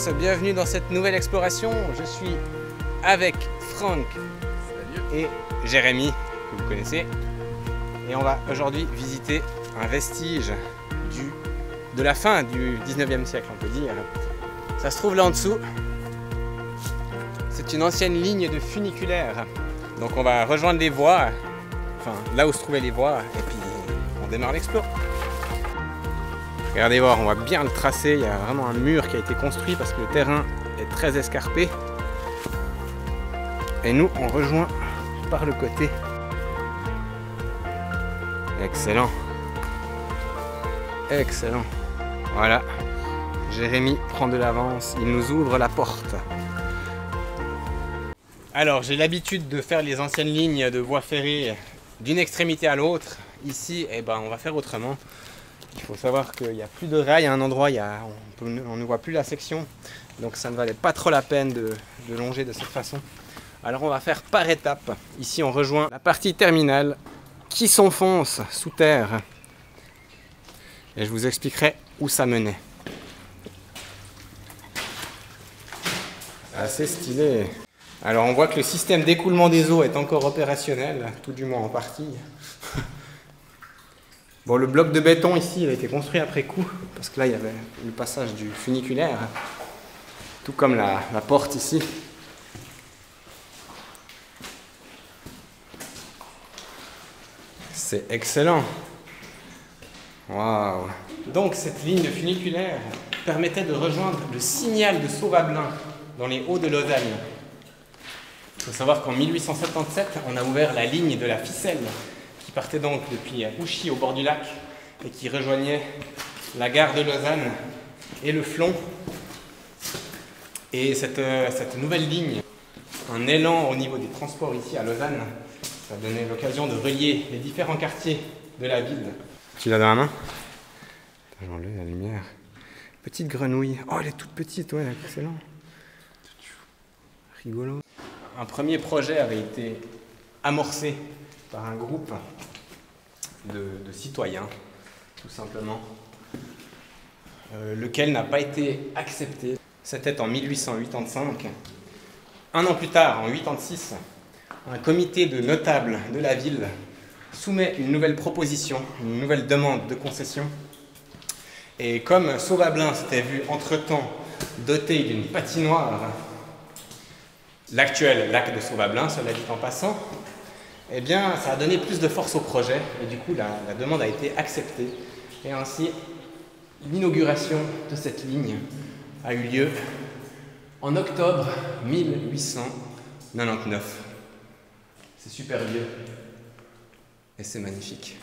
tous, bienvenue dans cette nouvelle exploration. Je suis avec Franck et Jérémy, que vous connaissez. Et on va aujourd'hui visiter un vestige de la fin du 19e siècle, on peut dire. Ça se trouve là en dessous. C'est une ancienne ligne de funiculaire. Donc on va rejoindre les voies, enfin là où se trouvaient les voies, et puis on démarre l'exploration. Regardez voir, on voit bien le tracé, il y a vraiment un mur qui a été construit parce que le terrain est très escarpé. Et nous, on rejoint par le côté. Excellent. Excellent. Voilà. Jérémy prend de l'avance, il nous ouvre la porte. Alors, j'ai l'habitude de faire les anciennes lignes de voies ferrées d'une extrémité à l'autre. Ici, eh ben, on va faire autrement. Il faut savoir qu'il n'y a plus de rails à un endroit, on ne voit plus la section, donc ça ne valait pas trop la peine de longer de cette façon. Alors on va faire par étapes. Ici on rejoint la partie terminale qui s'enfonce sous terre. Et je vous expliquerai où ça menait. Assez stylé. Alors on voit que le système d'écoulement des eaux est encore opérationnel, tout du moins en partie. Bon, le bloc de béton ici, il a été construit après coup, parce que là, il y avait le passage du funiculaire, tout comme la porte ici. C'est excellent. Waouh. Donc, cette ligne de funiculaire permettait de rejoindre le signal de Sauvablin dans les Hauts de Lausanne. Il faut savoir qu'en 1877, on a ouvert la ligne de la Ficelle, qui partait donc depuis Ouchy au bord du lac et qui rejoignait la gare de Lausanne et le Flon. Et cette nouvelle ligne, un élan au niveau des transports ici à Lausanne, ça donnait l'occasion de relier les différents quartiers de la ville. Tu l'as dans la main? J'enlève la lumière. Petite grenouille. Oh, elle est toute petite, ouais, excellent. Rigolo. Un premier projet avait été amorcé par un groupe de citoyens, tout simplement, lequel n'a pas été accepté. C'était en 1885. Un an plus tard, en 1886, un comité de notables de la ville soumet une nouvelle proposition, une nouvelle demande de concession. Et comme Sauvablin s'était vu entre-temps doté d'une patinoire, l'actuel lac de Sauvablin, cela dit en passant, eh bien, ça a donné plus de force au projet et du coup, la demande a été acceptée. Et ainsi, l'inauguration de cette ligne a eu lieu en octobre 1899. C'est super vieux et c'est magnifique.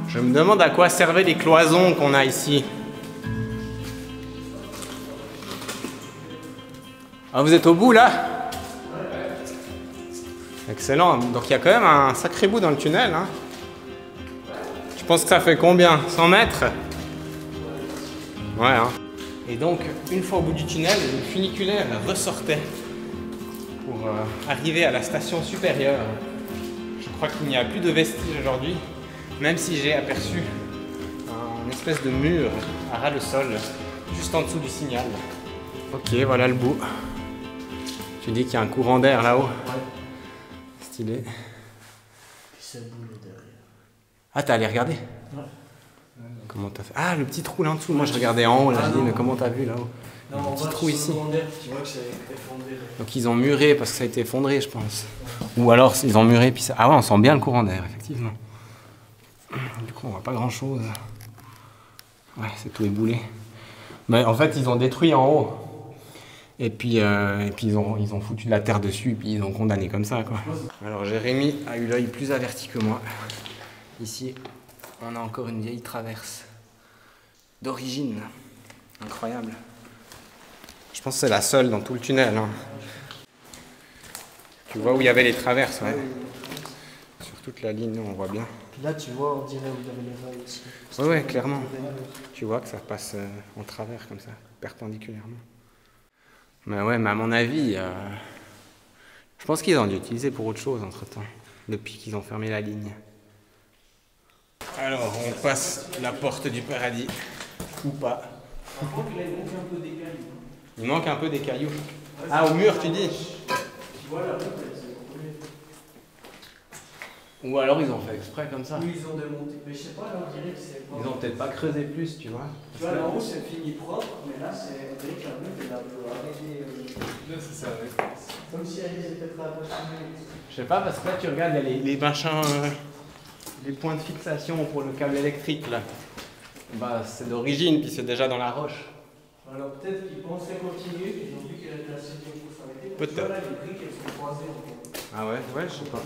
Je me demande à quoi servaient les cloisons qu'on a ici. Ah, vous êtes au bout là? Excellent. Donc il y a quand même un sacré bout dans le tunnel. Hein. Tu penses que ça fait combien? 100 mètres? Ouais. Hein. Et donc, une fois au bout du tunnel, le funiculaire ressortait pour arriver à la station supérieure. Je crois qu'il n'y a plus de vestiges aujourd'hui. Même si j'ai aperçu une espèce de mur à ras le sol, juste en dessous du signal. Ok, voilà le bout. Tu dis qu'il y a un courant d'air là-haut. Ouais. Stylé. Ça boule derrière. Ah, t'as allé regarder? Ouais. Comment t'as fait? Ah, le petit trou là en dessous. Moi, je regardais en haut, là, je dis, mais comment t'as vu là-haut? Non, le petit trou ici. Tu vois que ça a été effondré. Donc, ils ont muré parce que ça a été effondré, je pense. Ou alors, ils ont muré, puis ça... Ah ouais, on sent bien le courant d'air, effectivement. Du coup, on voit pas grand chose. Ouais, c'est tout éboulé. Mais en fait, ils ont détruit en haut. Et puis ils ont foutu de la terre dessus, et puis ils ont condamné comme ça, quoi. Alors, Jérémy a eu l'œil plus averti que moi. Ici, on a encore une vieille traverse d'origine. Incroyable. Je pense que c'est la seule dans tout le tunnel. Hein. Tu vois où il y avait les traverses, ouais. Sur toute la ligne, on voit bien. Là, tu vois, on dirait où il y avait les rails aussi. Oui, ouais, clairement. Tu vois que ça passe en travers comme ça, perpendiculairement. Mais ouais, mais à mon avis, je pense qu'ils ont dû utiliser pour autre chose entre-temps, depuis qu'ils ont fermé la ligne. Alors, on passe la porte du paradis, ou pas. Par contre, là, il manque un peu des cailloux. Il manque un peu des cailloux. Ah, au mur, tu dis? Tu vois, la route, elle s'est coulée. Ou alors ils ont fait exprès comme ça. Ou ils ont démonté. Mais je sais pas, là, on dirait que c'est pas. Ils ont peut-être pas creusé plus, tu vois. Tu vois, là en haut, c'est fini propre, mais là, c'est. On dirait que la route, elle a arrêté. Là, c'est ça, ouais. Comme si elle était peut-être à Je sais pas, parce que là, tu regardes, il y a les machins, les points de fixation pour le câble électrique, là. Bah, c'est d'origine, puis c'est déjà dans la roche. Alors peut-être qu'ils pensaient continuer, puis ils ont vu qu'elle était assez bien pour s'arrêter. Peut-être. Là, les briques, elles sont croisées en fait. Ah ouais, ouais, je sais pas.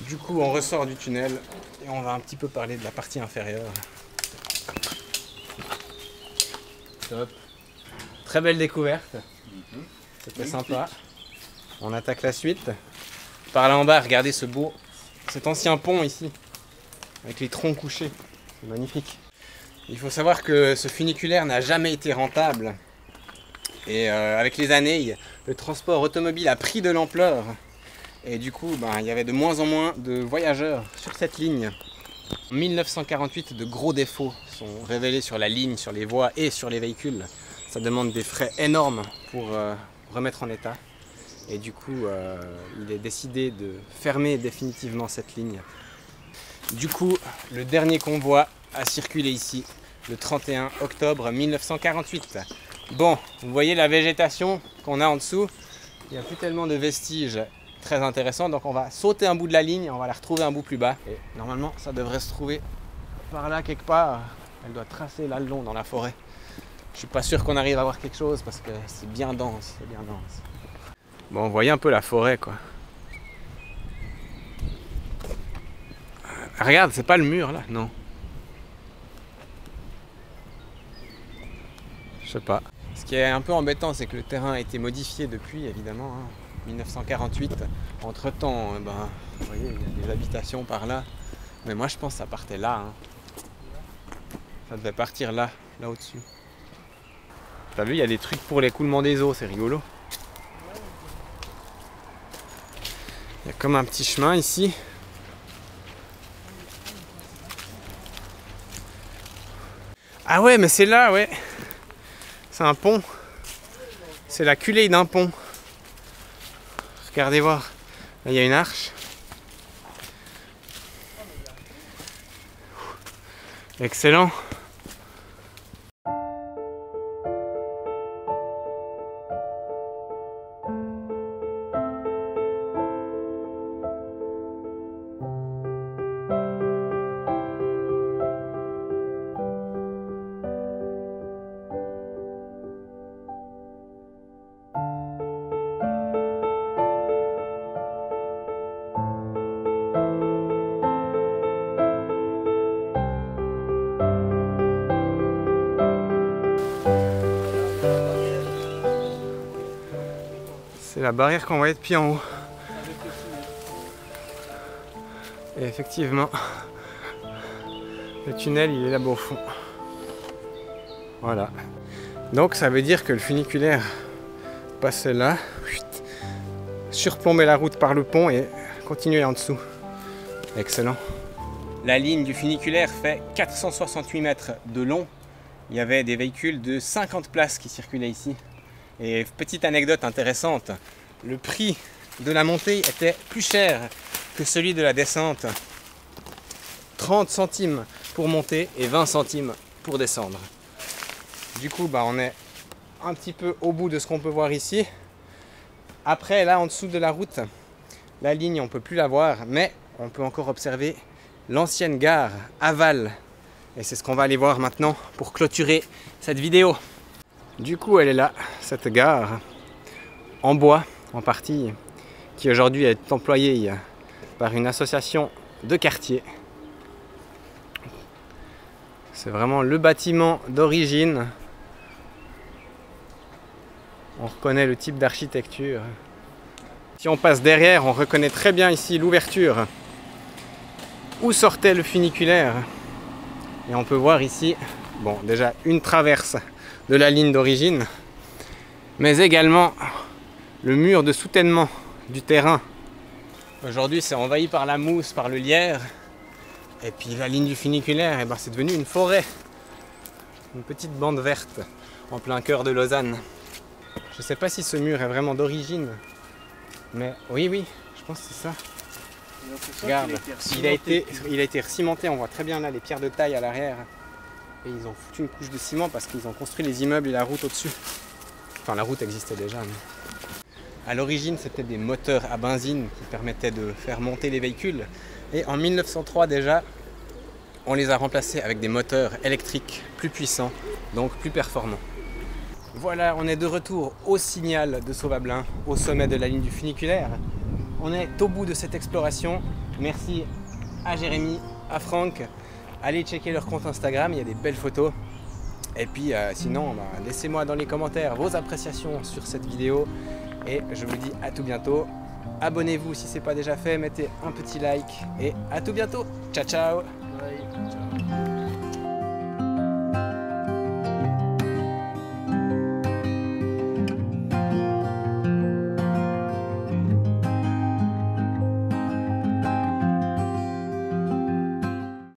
Du coup, on ressort du tunnel et on va un petit peu parler de la partie inférieure. Top. Très belle découverte. C'était sympa. On attaque la suite. Par là en bas, regardez cet ancien pont ici, avec les troncs couchés. C'est magnifique. Il faut savoir que ce funiculaire n'a jamais été rentable. Et avec les années, le transport automobile a pris de l'ampleur. Et du coup, il y avait de moins en moins de voyageurs sur cette ligne. En 1948, de gros défauts sont révélés sur la ligne, sur les voies et sur les véhicules. Ça demande des frais énormes pour remettre en état. Et du coup, il est décidé de fermer définitivement cette ligne. Du coup, le dernier convoi a circulé ici, le 31 octobre 1948. Bon, vous voyez la végétation qu'on a en dessous. Il n'y a plus tellement de vestiges très intéressants, donc on va sauter un bout de la ligne, on va la retrouver un bout plus bas. Et normalement, ça devrait se trouver par là quelque part. Elle doit tracer là le long dans la forêt. Je suis pas sûr qu'on arrive à voir quelque chose parce que c'est bien dense, c'est bien dense. Bon, vous voyez un peu la forêt, quoi. Regarde, c'est pas le mur là, non. Je sais pas. Ce qui est un peu embêtant, c'est que le terrain a été modifié depuis, évidemment, 1948. Entre temps, vous voyez, il y a des habitations par là. Mais moi, je pense que ça partait là. Ça devait partir là, là au-dessus. T'as vu, il y a des trucs pour l'écoulement des eaux, c'est rigolo. Il y a comme un petit chemin ici. Ah ouais, mais c'est là, ouais. C'est un pont. C'est la culée d'un pont. Regardez voir. Là, il y a une arche. Excellent. C'est la barrière qu'on voyait depuis en haut. Et effectivement, le tunnel il est là-bas au fond. Voilà. Donc ça veut dire que le funiculaire passait là, surplombait la route par le pont et continuait en dessous. Excellent. La ligne du funiculaire fait 468 mètres de long. Il y avait des véhicules de 50 places qui circulaient ici. Et petite anecdote intéressante, le prix de la montée était plus cher que celui de la descente. 30 centimes pour monter et 20 centimes pour descendre. Du coup, on est un petit peu au bout de ce qu'on peut voir ici. Après, là, en dessous de la route, la ligne, on ne peut plus la voir, mais on peut encore observer l'ancienne gare Aval. Et c'est ce qu'on va aller voir maintenant pour clôturer cette vidéo. Du coup, elle est là, cette gare, en bois en partie, qui aujourd'hui est employée par une association de quartier. C'est vraiment le bâtiment d'origine. On reconnaît le type d'architecture. Si on passe derrière, on reconnaît très bien ici l'ouverture où sortait le funiculaire. Et on peut voir ici, bon, déjà une traverse de la ligne d'origine, mais également le mur de soutènement du terrain. Aujourd'hui, c'est envahi par la mousse, par le lierre. Et puis la ligne du funiculaire, eh ben, c'est devenu une forêt. Une petite bande verte en plein cœur de Lausanne. Je ne sais pas si ce mur est vraiment d'origine, mais oui, je pense que c'est ça. Regarde, il a été recimenté, on voit très bien là les pierres de taille à l'arrière. Et ils ont foutu une couche de ciment parce qu'ils ont construit les immeubles et la route au-dessus. Enfin, la route existait déjà. Mais... à l'origine, c'était des moteurs à benzine qui permettaient de faire monter les véhicules. Et en 1903 déjà, on les a remplacés avec des moteurs électriques plus puissants, donc plus performants. Voilà, on est de retour au Signal de Sauvablin, au sommet de la ligne du funiculaire. On est au bout de cette exploration. Merci à Jérémy, à Franck. Allez checker leur compte Instagram, il y a des belles photos. Et puis sinon, laissez-moi dans les commentaires vos appréciations sur cette vidéo. Et je vous dis à tout bientôt. Abonnez-vous si ce n'est pas déjà fait, mettez un petit like. Et à tout bientôt. Ciao, ciao. Bye. Ciao.